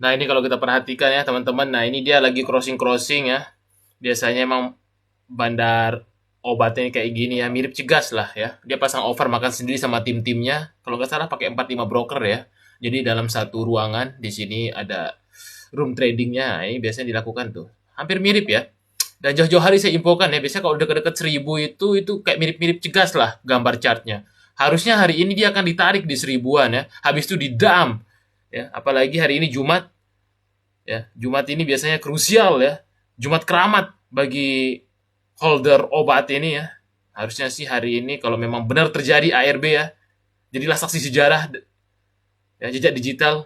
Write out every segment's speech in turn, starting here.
Nah, ini kalau kita perhatikan ya teman-teman, nah ini dia lagi crossing-crossing ya. Biasanya emang bandar obatnya kayak gini ya, mirip Cegas lah ya. Dia pasang over makan sendiri sama tim-timnya. Kalau nggak salah pakai 4 5 broker ya. Jadi dalam satu ruangan di sini ada room tradingnya. Nah, ini biasanya dilakukan tuh. Hampir mirip ya. Dan jauh-jauh hari saya infokan ya, biasanya kalau dekat-dekat 1000 itu kayak mirip-mirip Cegas lah gambar chartnya. Harusnya hari ini dia akan ditarik di seribuan ya. Habis itu didam ya. Apalagi hari ini Jumat ya. Jumat ini biasanya krusial ya. Jumat keramat bagi holder obat ini ya. Harusnya sih hari ini kalau memang benar terjadi ARB ya, jadilah saksi sejarah ya, jejak digital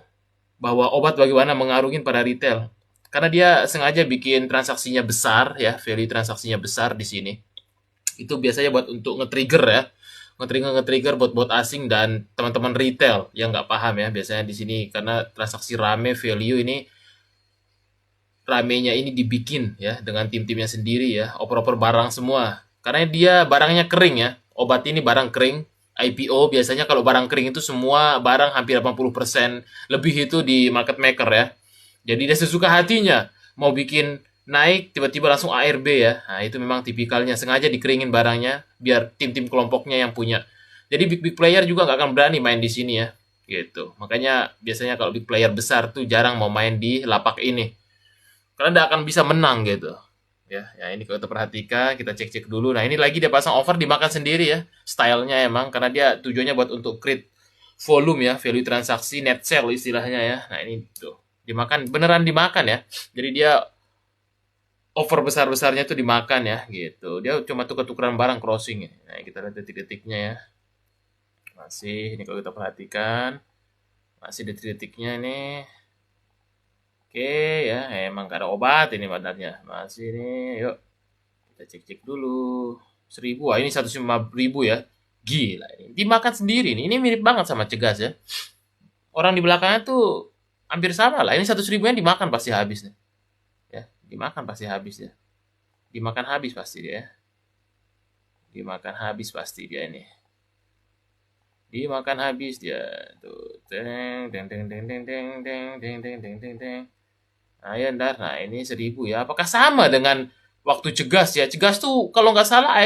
bahwa obat bagaimana mengarungin pada retail. Karena dia sengaja bikin transaksinya besar ya, value transaksinya besar di sini. Itu biasanya buat untuk nge-trigger ya, nge-trigger bot-bot asing dan teman-teman retail yang nggak paham ya biasanya di sini karena transaksi rame value ini ramenya ini dibikin ya dengan tim-timnya sendiri ya, oper-oper barang semua. Karena dia barangnya kering ya. Obat ini barang kering. IPO biasanya kalau barang kering itu semua barang hampir 80% lebih itu di market maker ya. Jadi dia sesuka hatinya mau bikin naik tiba-tiba langsung ARB ya. Nah, itu memang tipikalnya sengaja dikeringin barangnya biar tim-tim kelompoknya yang punya. Jadi big player juga nggak akan berani main di sini ya. Gitu. Makanya biasanya kalau big player besar tuh jarang mau main di lapak ini karena tidak akan bisa menang gitu. Ya ini kalau kita perhatikan, kita cek-cek dulu. Nah, ini lagi dia pasang over dimakan sendiri ya. Stylenya emang karena dia tujuannya buat untuk create volume ya, value transaksi net sell istilahnya ya. Nah, ini tuh dimakan beneran dimakan ya. Jadi dia over besar-besarnya tuh dimakan ya gitu. Dia cuma tuker-tukeran barang crossing ya. Nah, kita lihat detik-detiknya ya. Masih ini kalau kita perhatikan, masih detik-detiknya nih. Oke ya, emang gak ada obat ini badannya. Masih nih, yuk kita cek-cek dulu. 1000, wah ini 105.000 ya. Gila ini. Dimakan sendiri nih. Ini mirip banget sama Cegas ya. Orang di belakangnya tuh hampir sama lah. Ini 100 ribuan dimakan pasti habis nih. Ya, dimakan pasti habis ya. Dimakan habis pasti dia ya. Dimakan habis pasti dia ini. Dimakan habis dia. Tuh. Teng, teng, teng, teng, teng, teng, teng, teng, teng, teng, teng, teng. Nah, ya ntar. Nah, ini 1000 ya. Apakah sama dengan waktu Cegas ya? Cegas tuh kalau nggak salah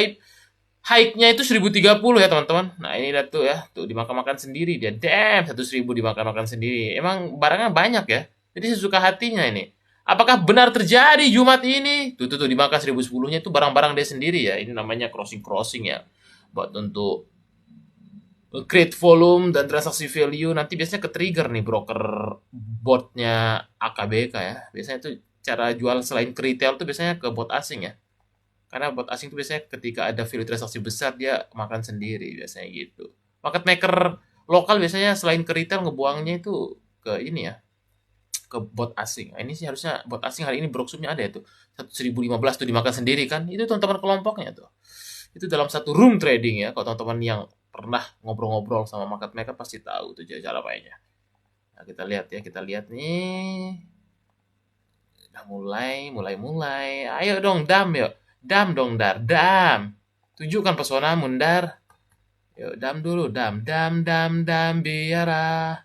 hike-nya itu 1030 ya teman-teman. Nah ini lihat tuh ya, tuh dimakan-makan sendiri dia. Damn, 100 ribu dimakan-makan sendiri. Emang barangnya banyak ya. Jadi sesuka hatinya ini. Apakah benar terjadi Jumat ini? Tuh dimakan 1010-nya itu barang-barang dia sendiri ya. Ini namanya crossing-crossing ya. Buat untuk create volume dan transaksi value nanti biasanya ke-trigger nih broker botnya AKBK ya. Biasanya tuh cara jual selain ke retail tuh biasanya ke bot asing ya. Karena bot asing itu biasanya ketika ada value transaksi besar dia makan sendiri biasanya gitu. Market maker lokal biasanya selain ke retail ngebuangnya itu ke ini ya, ke bot asing. Nah, ini sih harusnya bot asing hari ini broksumnya ada itu. 1015 tuh dimakan sendiri kan. Itu teman-teman kelompoknya tuh. Itu dalam satu room trading ya. Kalau teman-teman yang pernah ngobrol-ngobrol sama market maker pasti tahu tuh cara mainnya. Nah, kita lihat ya, kita lihat nih. Udah mulai. Ayo dong, dam yuk. Dam dong, dar. Dam. Tunjukkan pesonamu, dar. Yuk, dam dulu. Dam, dam, dam, dam, biara.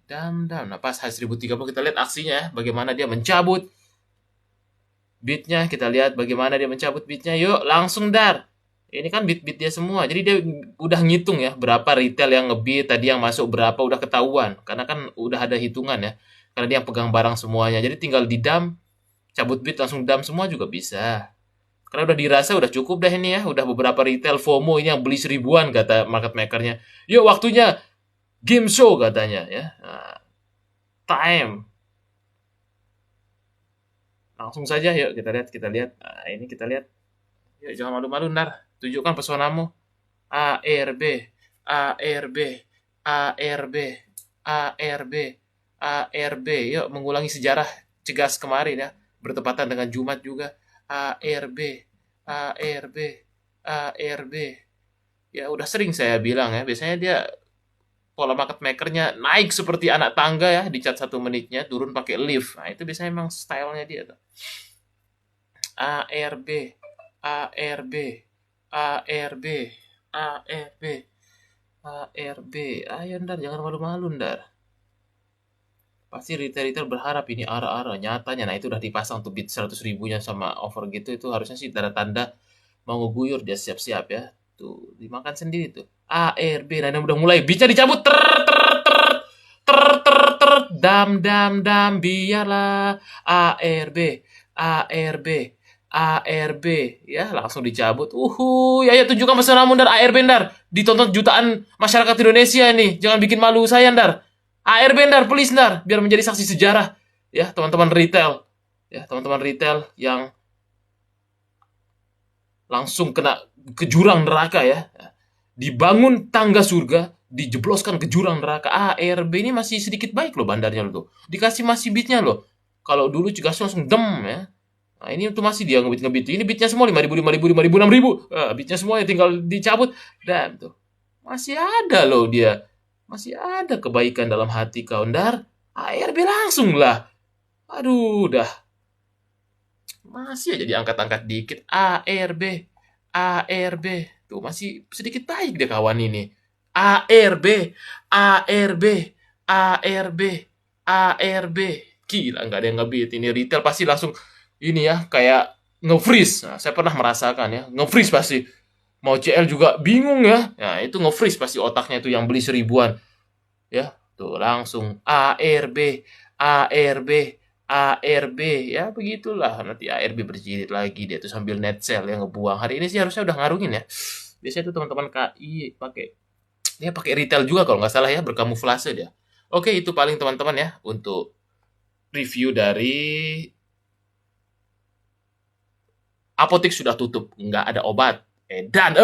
Dam, dam. Nah, pas hari 1030 kita lihat aksinya ya. Bagaimana dia mencabut beatnya. Kita lihat bagaimana dia mencabut beatnya. Yuk, langsung dar. Ini kan beat-beat dia semua. Jadi dia udah ngitung ya. Berapa retail yang ngebeat. Tadi yang masuk berapa udah ketahuan. Karena kan udah ada hitungan ya. Karena dia yang pegang barang semuanya. Jadi tinggal di dam cabut beat langsung dam semua juga bisa. Karena udah dirasa udah cukup dah ini ya. Udah beberapa retail FOMO ini yang beli 1000-an kata market makernya. Yuk waktunya game show katanya ya. Nah, time. Langsung saja yuk kita lihat, kita lihat. Nah, ini kita lihat. Yuk jangan malu-malu ntar. Tunjukkan pesonamu. ARB, ARB, ARB, ARB, ARB. Yuk mengulangi sejarah Cegas kemarin ya. Bertepatan dengan Jumat juga. ARB, ARB, ARB. Ya udah sering saya bilang ya. Biasanya dia pola market makernya naik seperti anak tangga ya di cat 1 menitnya turun pakai lift. Nah itu biasanya memang stylenya dia tuh. ARB, ARB, ARB, ARB, ARB. Ayo ndar jangan malu-malu ndar. Pasti retail-retail berharap ini ARA-ARA, nyatanya nah itu udah dipasang tuh bid 100 ribunya sama over gitu, itu harusnya sih tanda-tanda mau ngeguyur, dia siap-siap ya. Tuh, dimakan sendiri tuh. ARB, nah ini udah mulai bidnya dicabut, dam dam dam, biarlah ARB, ARB, ARB, ya langsung dicabut. Ya ya tunjukkan pesanan Dar, ARB Dar, ditonton jutaan masyarakat Indonesia nih, jangan bikin malu saya Dar. ARB Dar, please Dar, biar menjadi saksi sejarah ya teman-teman retail, ya teman-teman retail yang langsung kena ke jurang neraka ya. Dibangun tangga surga, dijebloskan ke jurang neraka. ARB ini masih sedikit baik loh bandarnya loh tuh. Dikasih masih bitnya loh. Kalau dulu juga langsung dem ya. Nah, ini tuh masih dia ngebit. Ini bitnya semua 5.000, 5.000, 5.000, 6.000. Bitnya semuanya tinggal dicabut. Dan tuh. Masih ada loh dia. Masih ada kebaikan dalam hati kau. Ndar, ARB langsung lah. Aduh, dah. Masih aja diangkat-angkat dikit. ARB, ARB. Tuh masih sedikit baik deh kawan ini. ARB, ARB, ARB, ARB. Gila, nggak ada yang ngebit. Ini retail pasti langsung ini ya, kayak nge-freeze. Nah, saya pernah merasakan ya, nge-freeze pasti. Mau CL juga bingung ya. Nah, itu nge-freeze pasti otaknya itu yang beli 1.000-an. Ya, tuh langsung ARB, ARB, ARB, ya begitulah. Nanti ARB berjilid lagi dia tuh sambil net sell yang ngebuang. Hari ini sih harusnya udah ngarungin ya. Biasanya tuh teman-teman KI pakai retail juga kalau nggak salah ya, berkamuflase dia. Oke, itu paling teman-teman ya untuk review dari apotek sudah tutup, nggak ada obat. Dan